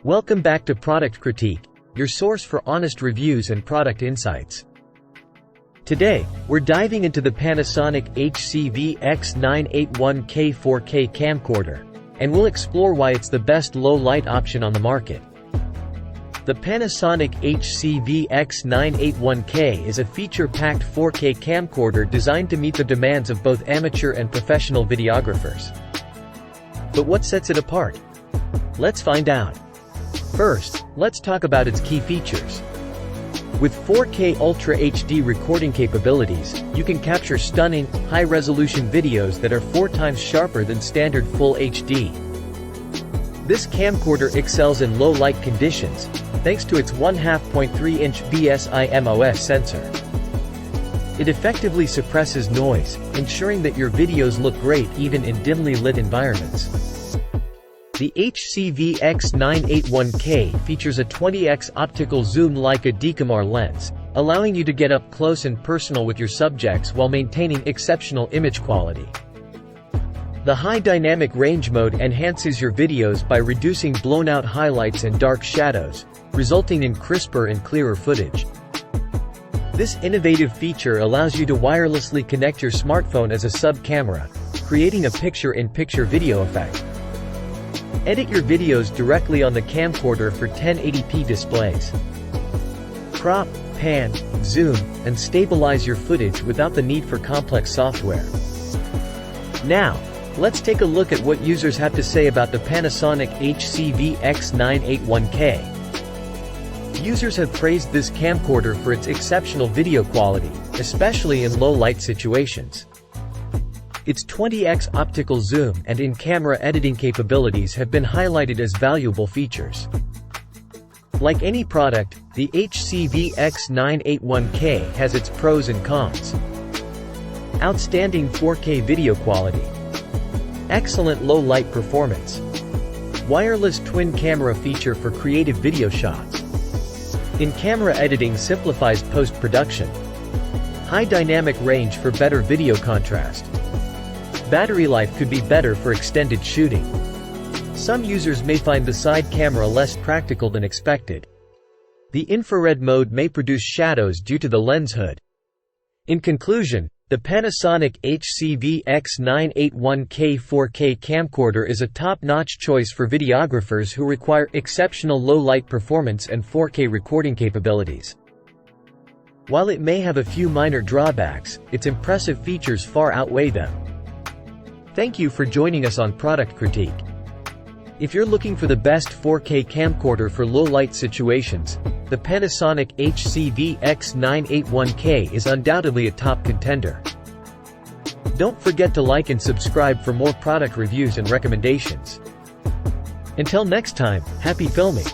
Welcome back to Product Critique, your source for honest reviews and product insights. Today, we're diving into the Panasonic HC-VX981K 4K camcorder, and we'll explore why it's the best low-light option on the market. The Panasonic HC-VX981K is a feature-packed 4K camcorder designed to meet the demands of both amateur and professional videographers. But what sets it apart? Let's find out. First, let's talk about its key features. With 4K Ultra HD recording capabilities, you can capture stunning, high-resolution videos that are 4 times sharper than standard Full HD. This camcorder excels in low-light conditions, thanks to its 1/2.3-inch BSI-MOS sensor. It effectively suppresses noise, ensuring that your videos look great even in dimly lit environments. The HC-VX981K features a 20x optical zoom like a DCOMAR lens, allowing you to get up close and personal with your subjects while maintaining exceptional image quality. The high dynamic range mode enhances your videos by reducing blown-out highlights and dark shadows, resulting in crisper and clearer footage. This innovative feature allows you to wirelessly connect your smartphone as a sub-camera, creating a picture-in-picture video effect. Edit your videos directly on the camcorder for 1080p displays. Crop, pan, zoom, and stabilize your footage without the need for complex software. Now, let's take a look at what users have to say about the Panasonic HC-VX981K. Users have praised this camcorder for its exceptional video quality, especially in low-light situations. Its 20x optical zoom and in-camera editing capabilities have been highlighted as valuable features. Like any product, the HC-VX981K has its pros and cons. Outstanding 4K video quality. Excellent low-light performance. Wireless twin camera feature for creative video shots. In-camera editing simplifies post-production. High dynamic range for better video contrast. Battery life could be better for extended shooting. Some users may find the side camera less practical than expected. The infrared mode may produce shadows due to the lens hood. In conclusion, the Panasonic HC-VX981K 4K camcorder is a top-notch choice for videographers who require exceptional low-light performance and 4K recording capabilities. While it may have a few minor drawbacks, its impressive features far outweigh them. Thank you for joining us on Product Critique. If you're looking for the best 4K camcorder for low-light situations, the Panasonic HC-VX981K is undoubtedly a top contender. Don't forget to like and subscribe for more product reviews and recommendations. Until next time, happy filming!